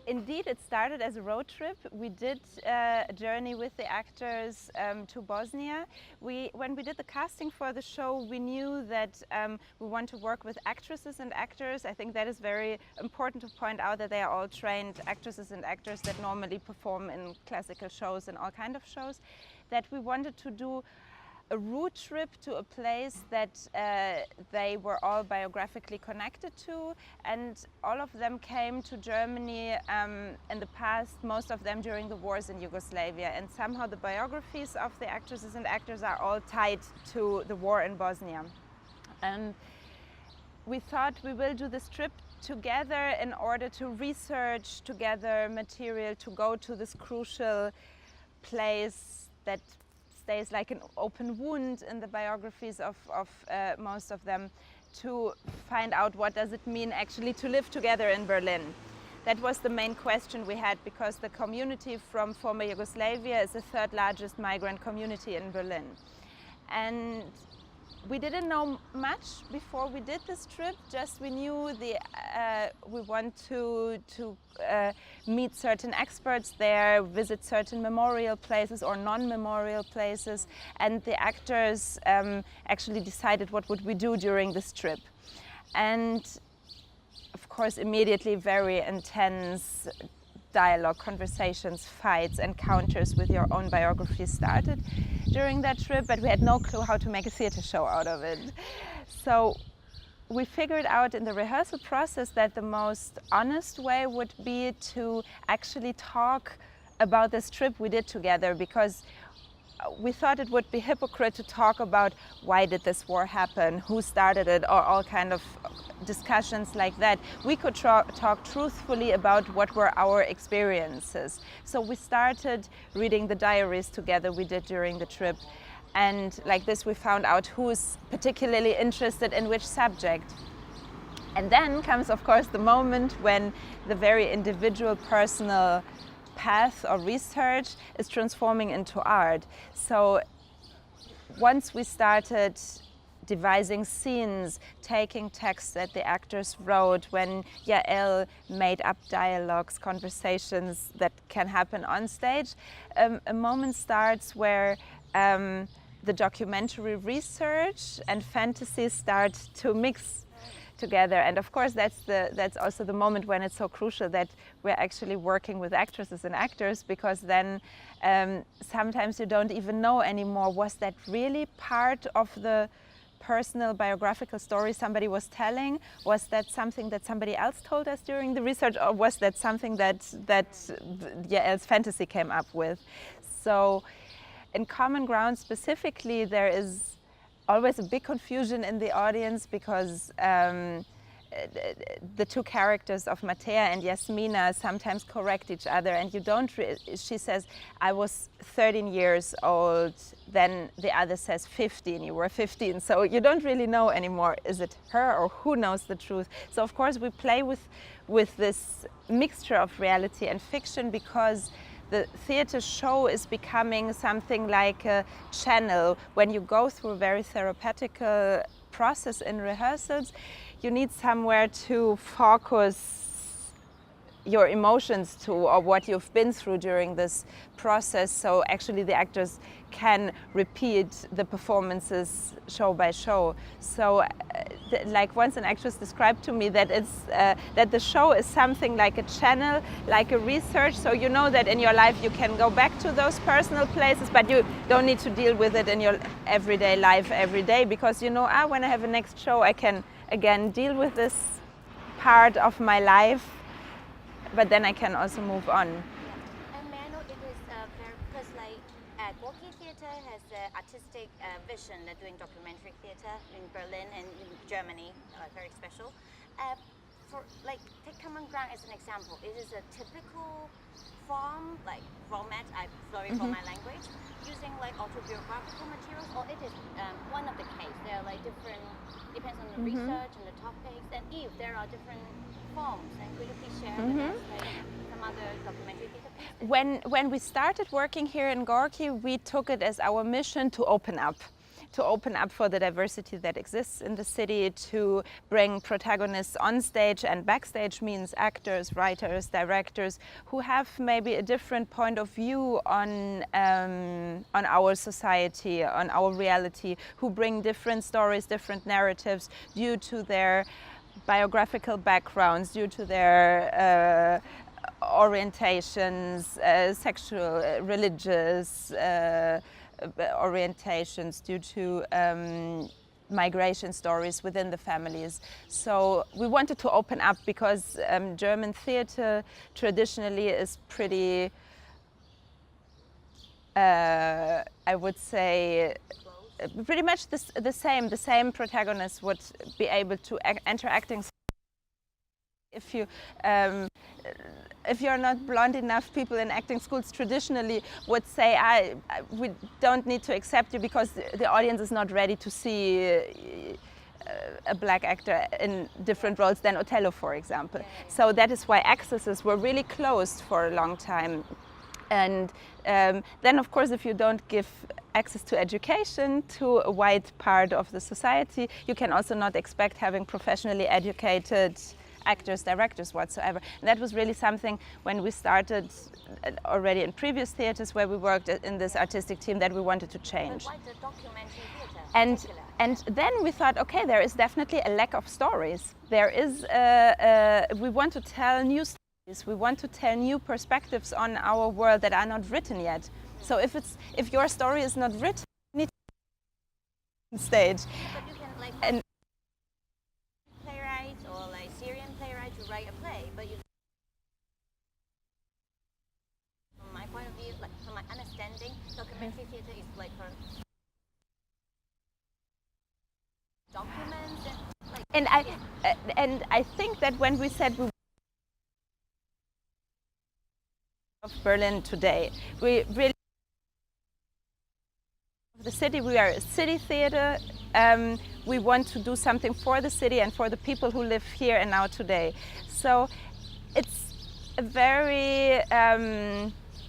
Indeed, it started as a road trip. We did a journey with the actors to Bosnia. When we did the casting for the show, we knew that we want to work with actresses and actors. I think that is very important to point out, that they are all trained actresses and actors that normally perform in classical shows and all kinds of shows. That we wanted to do a road trip to a place that they were all biographically connected to, and all of them came to Germany in the past, most of them during the wars in Yugoslavia, and somehow the biographies of the actresses and actors are all tied to the war in Bosnia. And we thought we will do this trip together in order to research together material, to go to this crucial place that stays like an open wound in the biographies of most of them, to find out what does it mean actually to live together in Berlin. That was the main question we had, because the community from former Yugoslavia is the third largest migrant community in Berlin. And we didn't know much before we did this trip, just we knew we want to meet certain experts there, visit certain memorial places or non-memorial places, and the actors actually decided what would we do during this trip. And of course immediately very intense dialogue, conversations, fights, encounters with your own biography started during that trip, but we had no clue how to make a theater show out of it. So we figured out in the rehearsal process that the most honest way would be to actually talk about this trip we did together, because we thought it would be hypocrite to talk about why did this war happen, who started it, or all kind of discussions like that. We could talk truthfully about what were our experiences. So we started reading the diaries together we did during the trip, and like this we found out who's particularly interested in which subject. And then comes of course the moment when the very individual personal path or research is transforming into art. So once we started devising scenes, taking texts that the actors wrote, when Yael made up dialogues, conversations that can happen on stage, a moment starts where the documentary research and fantasy start to mix together. And of course that's also the moment when it's so crucial that we're actually working with actresses and actors, because then sometimes you don't even know anymore, was that really part of the personal biographical story somebody was telling? Was that something that somebody else told us during the research, or was that something that Yael's fantasy came up with? So in Common Ground specifically, there is always a big confusion in the audience, because the two characters of Matea and Yasmina sometimes correct each other, and you don't she says, I was 13 years old, then the other says 15, you were 15, so you don't really know anymore, is it her or who knows the truth? So of course we play with this mixture of reality and fiction, because the theater show is becoming something like a channel. When you go through a very therapeutical process in rehearsals, you need somewhere to focus your emotions to, or what you've been through during this process, so actually the actors can repeat the performances show by show. So like once an actress described to me that it's that the show is something like a channel, like a research, so you know that in your life you can go back to those personal places, but you don't need to deal with it in your everyday life every day, because you know, when I have a next show I can again deal with this part of my life, but then I can also move on. And may I know, it is very, because like Gorki Theater has an artistic vision. They're doing documentary theater in Berlin and in Germany, very special. For like, take Common Ground as an example. It is a typical form, like format, I'm sorry for my language, using like autobiographical materials, or it is one of the case. There are like different, depends on the research and the topics, and if there are different forms, and could you please share with us like some other documentary theater pieces? When we started working here in Gorki, we took it as our mission to open up. to open up for the diversity that exists in the city, to bring protagonists on stage and backstage, means actors, writers, directors who have maybe a different point of view on our society, on our reality, who bring different stories, different narratives due to their biographical backgrounds, due to their orientations, sexual, religious orientations, due to migration stories within the families. So we wanted to open up because German theater traditionally is pretty, I would say, pretty much the same protagonists would be able to enter acting. If you're not blonde enough, people in acting schools traditionally would say, we don't need to accept you because the audience is not ready to see a black actor in different roles than Othello, for example. So that is why accesses were really closed for a long time. And then, of course, if you don't give access to education to a wide part of the society, you can also not expect having professionally educated actors, directors whatsoever. And that was really something when we started already in previous theaters where we worked in this artistic team that we wanted to change. But why the documentary theater? And then we thought, okay, there is definitely a lack of stories. There is, we want to tell new stories. We want to tell new perspectives on our world that are not written yet. So if your story is not written, you need to on stage. But you can like playwright or like Syrian playwright to write a play, but you, from my point of view, like from my understanding, documentary theater is like for documents and like. And I think that when we said we of Berlin today, we really the city. We are a city theater. We want to do something for the city and for the people who live here and now today. So it's a very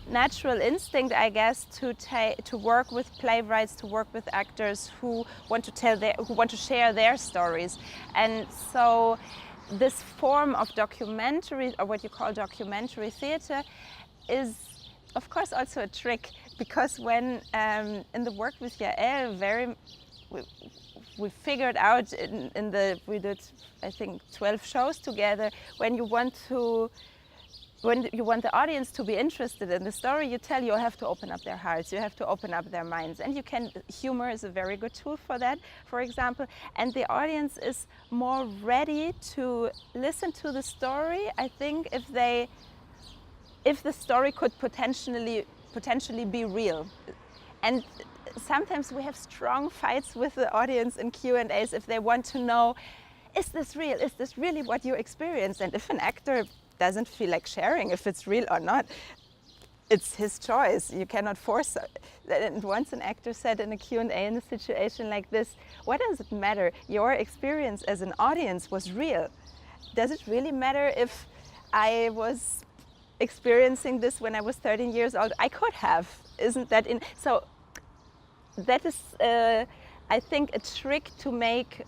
natural instinct, I guess, to work with playwrights, to work with actors who want to share their stories. And so this form of documentary, or what you call documentary theater, is of course also a trick, because when in the work with Yael, we figured out we did I think 12 shows together. When you want the audience to be interested in the story you tell, you have to open up their hearts, you have to open up their minds, and humor is a very good tool for that, for example, and the audience is more ready to listen to the story, I think, if the story could potentially be real. And sometimes we have strong fights with the audience in Q&As if they want to know, is this real? Is this really what you experienced? And if an actor doesn't feel like sharing if it's real or not, it's his choice. You cannot force it. And once an actor said in a Q&A in a situation like this, what does it matter? Your experience as an audience was real. Does it really matter if I was experiencing this when I was 13 years old? I could have. Isn't that in? So that is, I think, a trick to make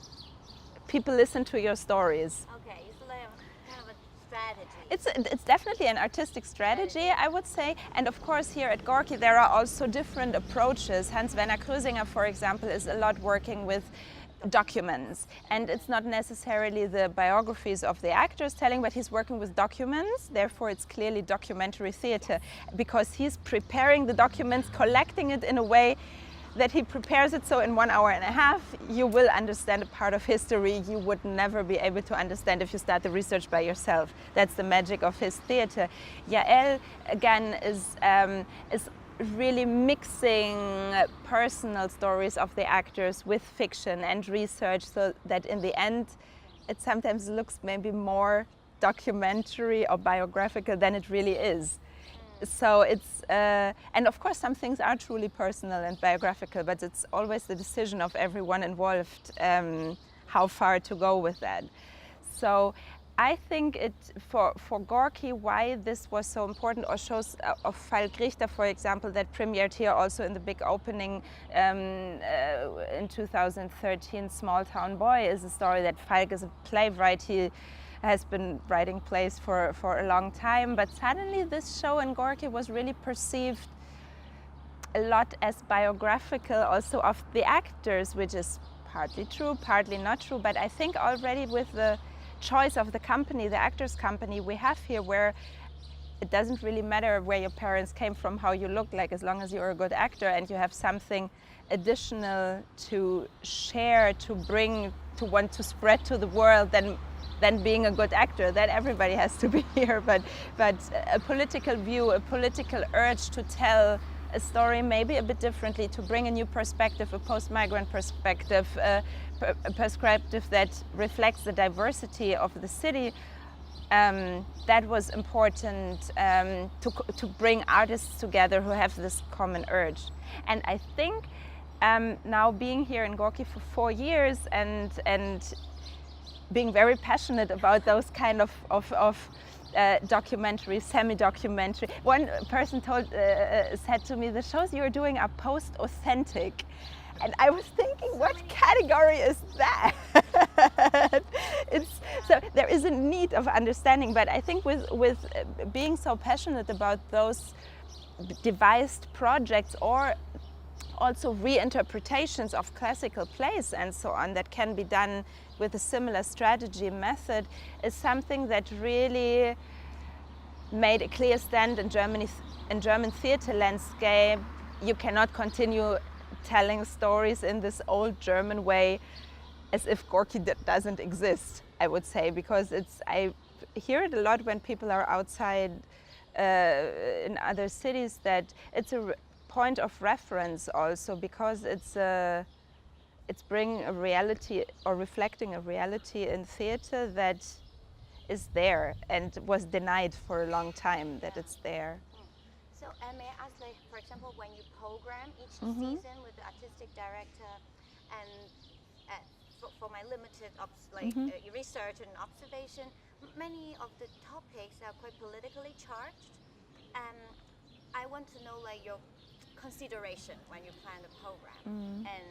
people listen to your stories. Okay, it's like kind of a strategy. It's definitely an artistic strategy, I would say. And of course, here at Gorki, there are also different approaches. Hans-Werner Krösinger, for example, is a lot working with documents, and it's not necessarily the biographies of the actors telling, but he's working with documents. Therefore it's clearly documentary theater, because he's preparing the documents, collecting it in a way that he prepares it so in 1.5 hours you will understand a part of history you would never be able to understand if you start the research by yourself. That's the magic of his theater. Yael, again, is really mixing personal stories of the actors with fiction and research, so that in the end it sometimes looks maybe more documentary or biographical than it really is. So it's, and of course some things are truly personal and biographical, but it's always the decision of everyone involved how far to go with that. So I think for Gorky, why this was so important, or shows of Falk Richter, for example, that premiered here also in the big opening in 2013, Small Town Boy, is a story that Falk is a playwright. He has been writing plays for a long time, but suddenly this show in Gorky was really perceived a lot as biographical also of the actors, which is partly true, partly not true, but I think already with the choice of the company, the actors company we have here, where it doesn't really matter where your parents came from, how you look like, as long as you're a good actor and you have something additional to share, to bring, to want to spread to the world, than being a good actor, that everybody has to be here. But a political view, a political urge to tell a story maybe a bit differently, to bring a new perspective, a post-migrant perspective, a perspective that reflects the diversity of the city. That was important to bring artists together who have this common urge. And I think now being here in Gorky for 4 years and being very passionate about those kind of documentary, semi-documentary. One person said to me, the shows you're doing are post-authentic. And I was thinking, what category is that? So there is a need of understanding, but I think with being so passionate about those devised projects, or also reinterpretations of classical plays and so on, that can be done with a similar strategy method, is something that really made a clear stand in German theater landscape. You cannot continue telling stories in this old German way as if Gorky doesn't exist, I would say, because I hear it a lot when people are outside in other cities, that it's a point of reference also, because it's bringing a reality or reflecting a reality in theater that is there and was denied for a long time, that it's there. So may I ask, like, for example, when you program each season with the artistic director, and for my limited research and observation, many of the topics are quite politically charged, and I want to know, like, your consideration when you plan the program, and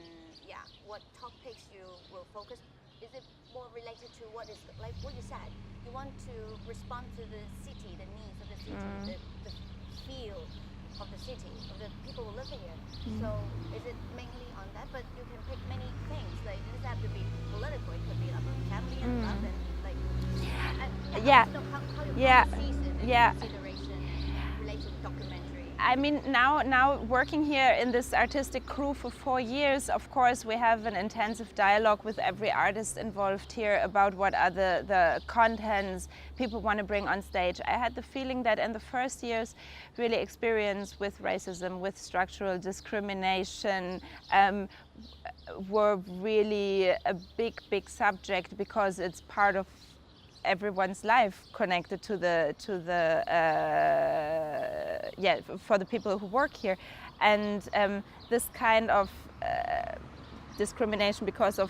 what topics you will focus. Is it more related to what is, like what you said, you want to respond to the city, the needs of the city, the feel of the city, of the people who live here. So is it mainly on that? But you can pick many things, like it doesn't have to be political, it could be about family and love, and like how you consideration related to documentary. I mean, now working here in this artistic crew for 4 years, of course, we have an intensive dialogue with every artist involved here about what are the contents people want to bring on stage. I had the feeling that in the first years, really experience with racism, with structural discrimination, were really a big subject, because it's part of everyone's life connected to the for the people who work here, and this kind of discrimination because of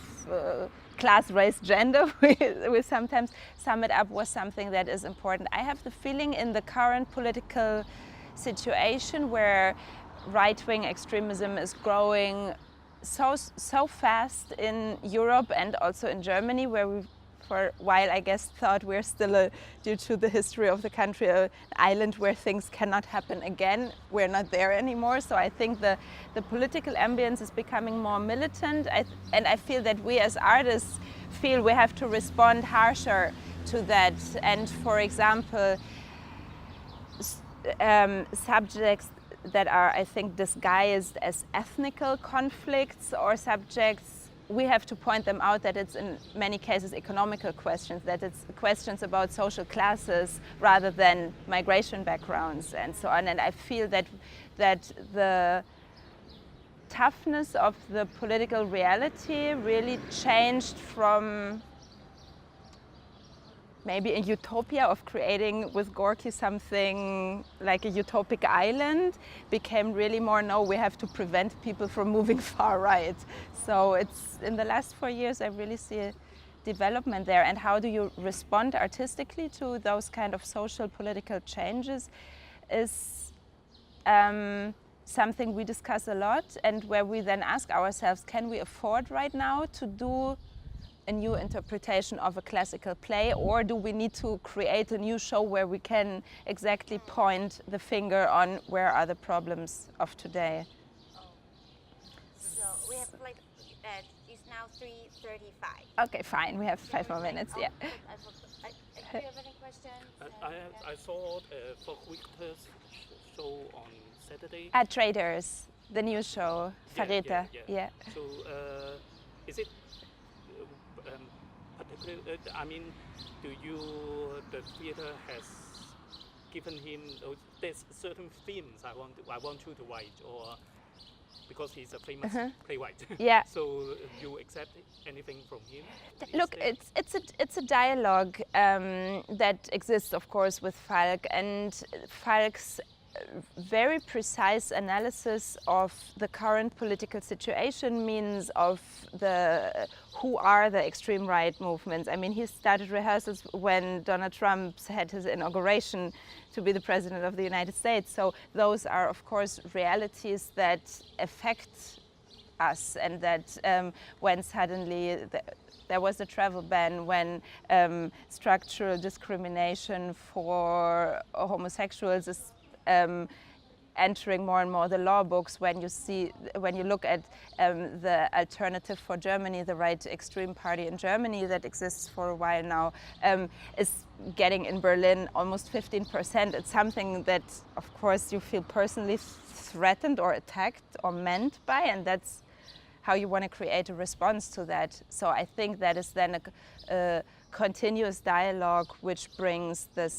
class, race, gender, we sometimes sum it up, was something that is important. I have the feeling in the current political situation, where right-wing extremism is growing so fast in Europe and also in Germany, where we for a while, I guess, thought we're still, due to the history of the country, an island where things cannot happen again. We're not there anymore. So I think the political ambience is becoming more militant. And I feel that we as artists feel we have to respond harsher to that. And for example, subjects that are, I think, disguised as ethnical conflicts, or subjects, we have to point them out that it's in many cases economical questions, that it's questions about social classes rather than migration backgrounds and so on. And I feel that the toughness of the political reality really changed from maybe a utopia of creating with Gorky something like a utopic island, became really more, no, we have to prevent people from moving far right. So it's in the last 4 years I really see development there, and how do you respond artistically to those kind of social political changes is something we discuss a lot, and where we then ask ourselves, can we afford right now to do a new interpretation of a classical play, or do we need to create a new show where we can exactly point the finger on where are the problems of today? So we have like, it's now 3:35. Okay, fine, we have 5 more minutes, yeah. Do you have any questions? I saw Richter's show on Saturday. At Traders, the new show, Farita, yeah. So is it particular? I mean, the theater has given him there's certain themes I want you to write, or because he's a famous playwright. Yeah. So you accept anything from him? Look, it's a dialogue that exists, of course, with Falk, and Falk's very precise analysis of the current political situation means of who are the extreme right movements. I mean, he started rehearsals when Donald Trump had his inauguration to be the president of the United States. So those are, of course, realities that affect us, and that when suddenly there was a travel ban, when structural discrimination for homosexuals is entering more and more the law books, when you look at the Alternative for Germany, the right extreme party in Germany that exists for a while now, is getting in Berlin almost 15%. It's something that, of course, you feel personally threatened or attacked or meant by, and that's how you want to create a response to that. So I think that is then a continuous dialogue which brings the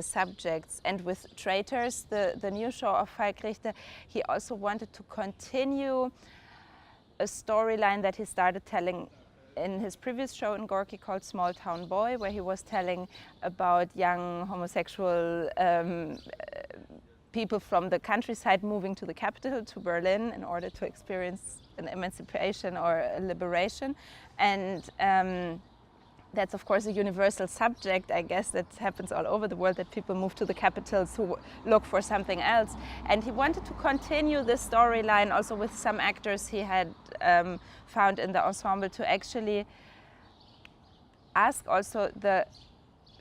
subjects. And with Traitors, the new show of Falk Richter, he also wanted to continue a storyline that he started telling in his previous show in Gorky called Small Town Boy, where he was telling about young homosexual people from the countryside moving to the capital, to Berlin, in order to experience an emancipation or a liberation. And that's, of course, a universal subject, I guess, that happens all over the world, that people move to the capitals who look for something else. And he wanted to continue this storyline also with some actors he had found in the ensemble, to actually ask also the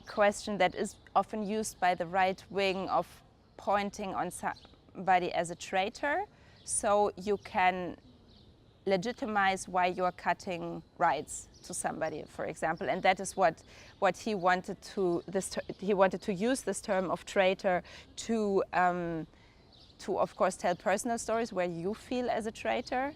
question that is often used by the right wing of pointing on somebody as a traitor, so you can legitimize why you're cutting rights to somebody, for example. And that is what he wanted to use this term of traitor to of course tell personal stories where you feel as a traitor,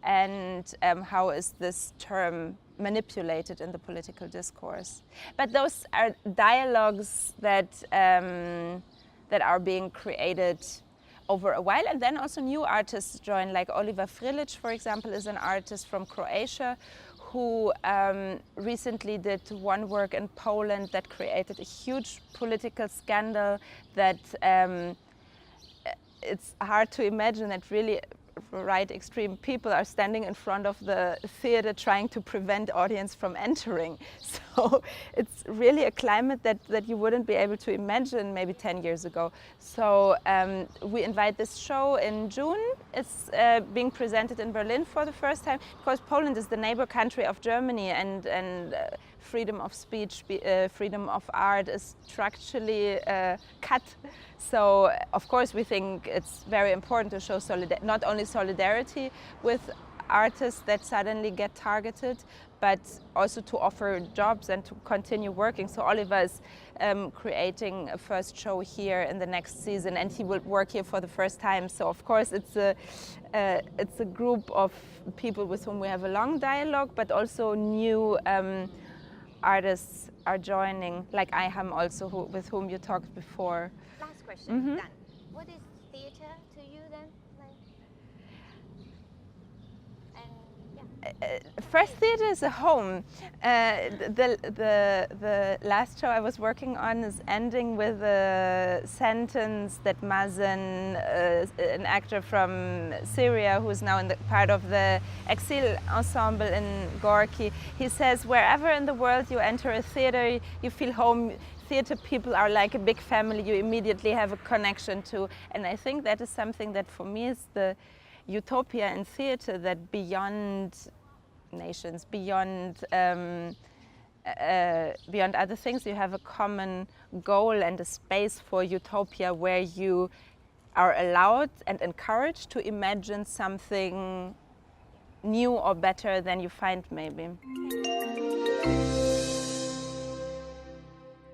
and how is this term manipulated in the political discourse. But those are dialogues that are being created over a while, and then also new artists join, like Oliver Frilic, for example, is an artist from Croatia who recently did one work in Poland that created a huge political scandal that it's hard to imagine that really right extreme people are standing in front of the theater trying to prevent audience from entering. So it's really a climate that you wouldn't be able to imagine maybe 10 years ago. So we invite this show in June. It's being presented in Berlin for the first time, because Poland is the neighbor country of Germany, and freedom of speech, freedom of art is structurally cut. So, of course, we think it's very important to show not only solidarity with artists that suddenly get targeted, but also to offer jobs and to continue working. So Oliver is creating a first show here in the next season, and he will work here for the first time. So, of course, it's a group of people with whom we have a long dialogue, but also new artists are joining, like Iham also, with whom you talked before. Last question, done. What is theater to you then? First, theater is a home. The last show I was working on is ending with a sentence that Mazen, an actor from Syria who is now in the part of the Exil ensemble in Gorky, he says, wherever in the world you enter a theater, you feel home. Theater people are like a big family you immediately have a connection to. And I think that is something that for me is the utopia in theater, that beyond nations, beyond other things, you have a common goal and a space for utopia where you are allowed and encouraged to imagine something new or better than you find maybe.